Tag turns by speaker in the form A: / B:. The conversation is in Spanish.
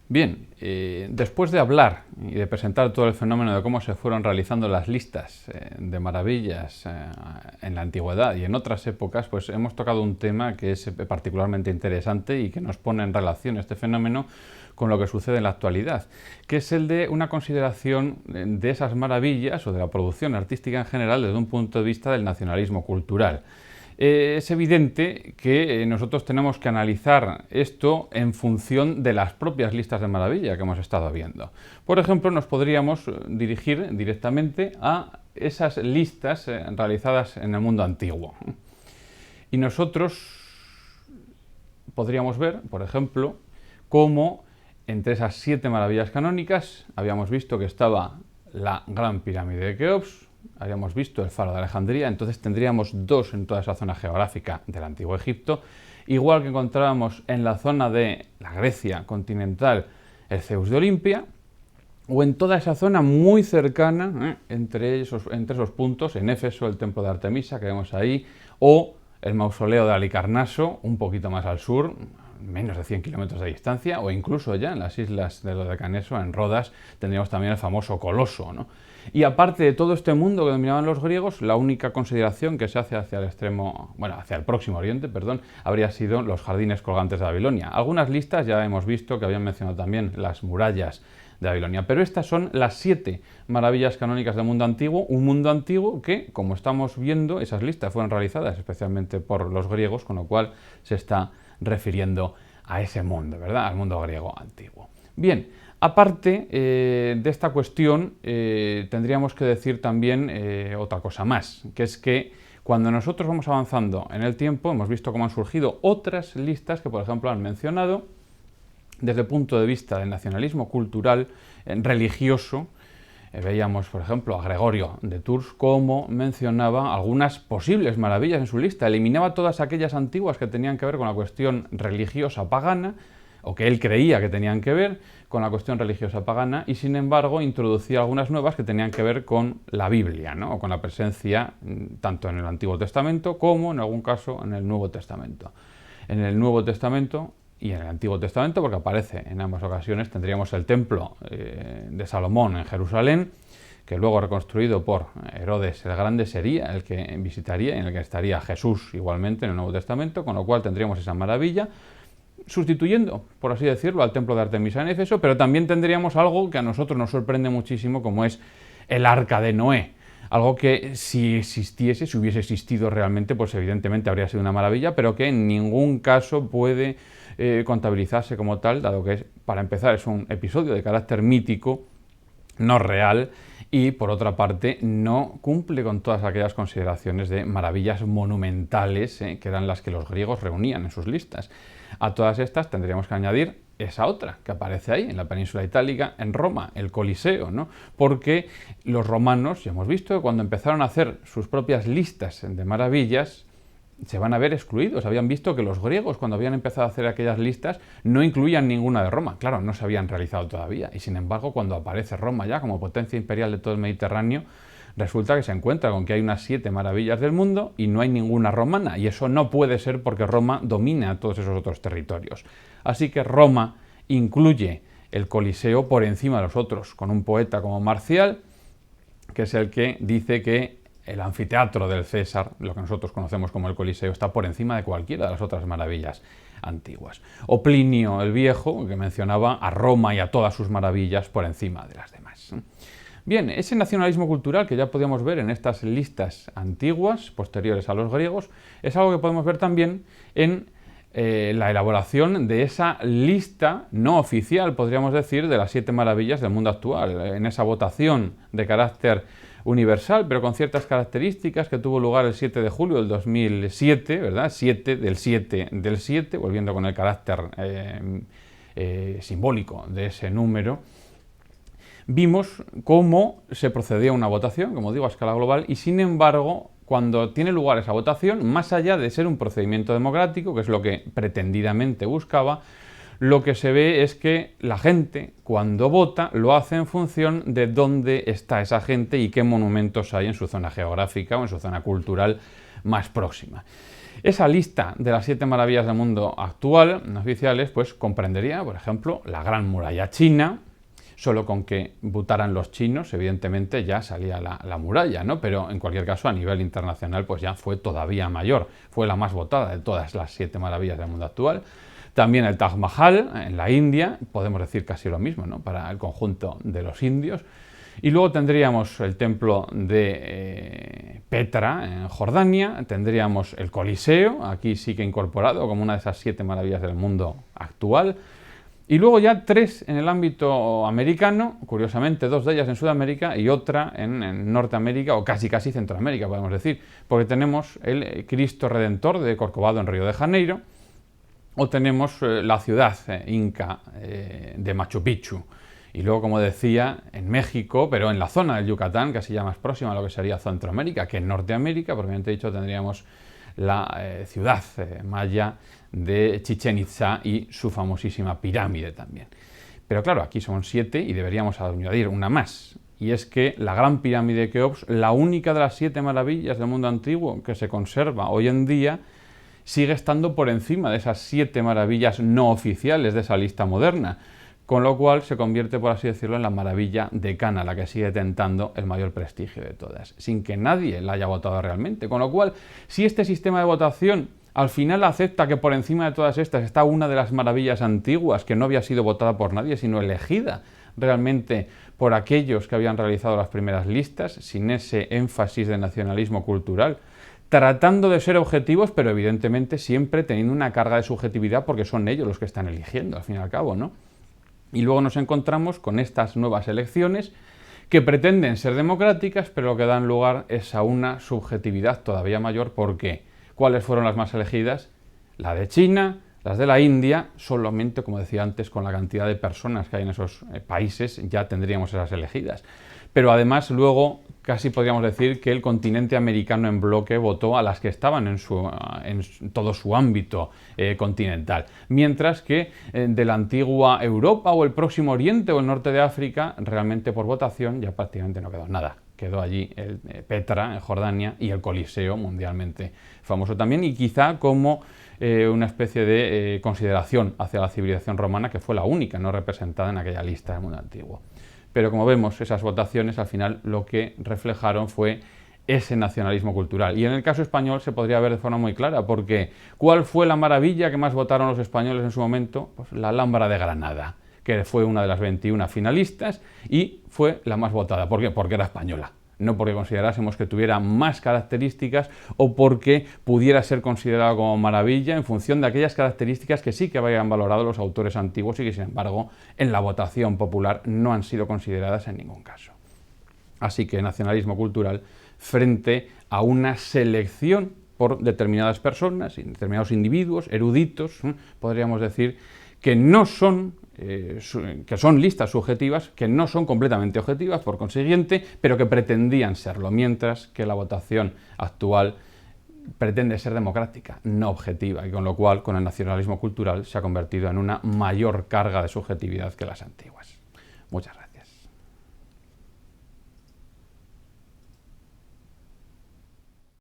A: Bien, después de hablar y de presentar todo el fenómeno de cómo se fueron realizando las listas de maravillas en la antigüedad y en otras épocas, pues hemos tocado un tema que es particularmente interesante y que nos pone en relación este fenómeno con lo que sucede en la actualidad, que es el de una consideración de esas maravillas o de la producción artística en general desde un punto de vista del nacionalismo cultural. Es evidente que nosotros tenemos que analizar esto en función de las propias listas de maravilla que hemos estado viendo. Por ejemplo, nos podríamos dirigir directamente a esas listas realizadas en el mundo antiguo. Y nosotros podríamos ver, por ejemplo, cómo entre esas 7 maravillas canónicas habíamos visto que estaba la Gran Pirámide de Keops, habíamos visto el Faro de Alejandría, entonces tendríamos 2 en toda esa zona geográfica del Antiguo Egipto, igual que encontrábamos en la zona de la Grecia continental el Zeus de Olimpia, o en toda esa zona muy cercana, entre esos puntos, en Éfeso, el templo de Artemisa que vemos ahí, o el mausoleo de Halicarnaso, un poquito más al sur, menos de 100 kilómetros de distancia, o incluso ya en las islas de Dodecaneso, en Rodas, tendríamos también el famoso Coloso, ¿no? Y aparte de todo este mundo que dominaban los griegos, la única consideración que se hace hacia el extremo, bueno, hacia el Próximo Oriente, perdón, habría sido los jardines colgantes de Babilonia. Algunas listas ya hemos visto que habían mencionado también las murallas de Babilonia, pero estas son las 7 maravillas canónicas del mundo antiguo, un mundo antiguo que, como estamos viendo, esas listas fueron realizadas especialmente por los griegos, con lo cual se está refiriendo a ese mundo, ¿verdad? Al mundo griego antiguo. Bien, aparte de esta cuestión, tendríamos que decir también otra cosa más, que es que cuando nosotros vamos avanzando en el tiempo, hemos visto cómo han surgido otras listas que, por ejemplo, han mencionado desde el punto de vista del nacionalismo cultural, religioso. Veíamos, por ejemplo, a Gregorio de Tours cómo mencionaba algunas posibles maravillas en su lista. Eliminaba todas aquellas antiguas que tenían que ver con la cuestión religiosa pagana, o que él creía que tenían que ver con la cuestión religiosa pagana, y sin embargo introducía algunas nuevas que tenían que ver con la Biblia, ¿no? O con la presencia tanto en el Antiguo Testamento como, en algún caso, en el Nuevo Testamento. En el Nuevo Testamento y en el Antiguo Testamento, porque aparece en ambas ocasiones, tendríamos el templo de Salomón en Jerusalén, que luego reconstruido por Herodes el Grande sería el que visitaría y en el que estaría Jesús igualmente en el Nuevo Testamento, con lo cual tendríamos esa maravilla, sustituyendo, por así decirlo, al templo de Artemisa en Éfeso, pero también tendríamos algo que a nosotros nos sorprende muchísimo, como es el Arca de Noé. Algo que si existiese, si hubiese existido realmente, pues evidentemente habría sido una maravilla, pero que en ningún caso puede contabilizarse como tal, dado que, para empezar, es un episodio de carácter mítico, no real, y por otra parte no cumple con todas aquellas consideraciones de maravillas monumentales que eran las que los griegos reunían en sus listas. A todas estas tendríamos que añadir esa otra que aparece ahí, en la península itálica, en Roma, el Coliseo, ¿no? Porque los romanos, ya hemos visto que cuando empezaron a hacer sus propias listas de maravillas, se van a ver excluidos. Habían visto que los griegos, cuando habían empezado a hacer aquellas listas, no incluían ninguna de Roma. Claro, no se habían realizado todavía. Y sin embargo, cuando aparece Roma ya como potencia imperial de todo el Mediterráneo, resulta que se encuentra con que hay unas 7 maravillas del mundo y no hay ninguna romana. Y eso no puede ser porque Roma domina todos esos otros territorios. Así que Roma incluye el Coliseo por encima de los otros, con un poeta como Marcial, que es el que dice que el anfiteatro del César, lo que nosotros conocemos como el Coliseo, está por encima de cualquiera de las otras maravillas antiguas. O Plinio el Viejo, que mencionaba a Roma y a todas sus maravillas por encima de las demás. Bien, ese nacionalismo cultural que ya podíamos ver en estas listas antiguas, posteriores a los griegos, es algo que podemos ver también en la elaboración de esa lista no oficial, podríamos decir, de las 7 maravillas del mundo actual, en esa votación de carácter universal, pero con ciertas características, que tuvo lugar el 7 de julio del 2007, ¿verdad? 7 del 7 del 7, volviendo con el carácter simbólico de ese número. Vimos cómo se procedía a una votación, como digo, a escala global, y sin embargo, cuando tiene lugar esa votación, más allá de ser un procedimiento democrático, que es lo que pretendidamente buscaba, lo que se ve es que la gente, cuando vota, lo hace en función de dónde está esa gente y qué monumentos hay en su zona geográfica o en su zona cultural más próxima. Esa lista de las 7 maravillas del mundo actual, oficiales, pues comprendería, por ejemplo, la Gran Muralla China. Solo con que votaran los chinos, evidentemente ya salía la muralla, ¿no? Pero en cualquier caso, a nivel internacional, pues ya fue todavía mayor. Fue la más votada de todas las 7 maravillas del mundo actual. También el Taj Mahal en la India, podemos decir casi lo mismo, ¿no? Para el conjunto de los indios. Y luego tendríamos el templo de Petra en Jordania, tendríamos el Coliseo, aquí sí que incorporado como una de esas 7 maravillas del mundo actual. Y luego ya 3 en el ámbito americano, curiosamente 2 de ellas en Sudamérica y otra en Norteamérica o casi Centroamérica, podemos decir, porque tenemos el Cristo Redentor de Corcovado en Río de Janeiro, o tenemos la ciudad inca de Machu Picchu. Y luego, como decía, en México, pero en la zona del Yucatán, casi ya más próxima a lo que sería Centroamérica que en Norteamérica, propiamente dicho, tendríamos la ciudad maya de Chichén Itzá y su famosísima pirámide también. Pero claro, aquí son 7 y deberíamos añadir una más. Y es que la Gran Pirámide de Keops, la única de las 7 maravillas del mundo antiguo que se conserva hoy en día, sigue estando por encima de esas 7 maravillas no oficiales de esa lista moderna, con lo cual se convierte, por así decirlo, en la maravilla decana, la que sigue tentando el mayor prestigio de todas, sin que nadie la haya votado realmente. Con lo cual, si este sistema de votación al final acepta que por encima de todas estas está una de las maravillas antiguas, que no había sido votada por nadie, sino elegida realmente por aquellos que habían realizado las primeras listas, sin ese énfasis de nacionalismo cultural, tratando de ser objetivos, pero evidentemente siempre teniendo una carga de subjetividad porque son ellos los que están eligiendo, al fin y al cabo, ¿no? Y luego nos encontramos con estas nuevas elecciones que pretenden ser democráticas, pero lo que dan lugar es a una subjetividad todavía mayor. ¿Por qué? ¿Cuáles fueron las más elegidas? La de China, las de la India, solamente, como decía antes, con la cantidad de personas que hay en esos países ya tendríamos esas elegidas. Pero además luego casi podríamos decir que el continente americano en bloque votó a las que estaban en todo su ámbito continental. Mientras que de la antigua Europa o el Próximo Oriente o el norte de África, realmente por votación ya prácticamente no quedó nada. Quedó allí el Petra en Jordania y el Coliseo, mundialmente famoso también, y quizá como una especie de consideración hacia la civilización romana, que fue la única no representada en aquella lista del mundo antiguo. Pero como vemos, esas votaciones al final lo que reflejaron fue ese nacionalismo cultural. Y en el caso español se podría ver de forma muy clara, porque ¿cuál fue la maravilla que más votaron los españoles en su momento? Pues la Alhambra de Granada, que fue una de las 21 finalistas y fue la más votada. ¿Por qué? Porque era española. No porque considerásemos que tuviera más características o porque pudiera ser considerado como maravilla en función de aquellas características que sí que habían valorado los autores antiguos y que, sin embargo, en la votación popular no han sido consideradas en ningún caso. Así que nacionalismo cultural frente a una selección por determinadas personas, determinados individuos, eruditos, podríamos decir, que no son que son listas subjetivas, que no son completamente objetivas, por consiguiente, pero que pretendían serlo, mientras que la votación actual pretende ser democrática, no objetiva, y con lo cual, con el nacionalismo cultural, se ha convertido en una mayor carga de subjetividad que las antiguas. Muchas gracias.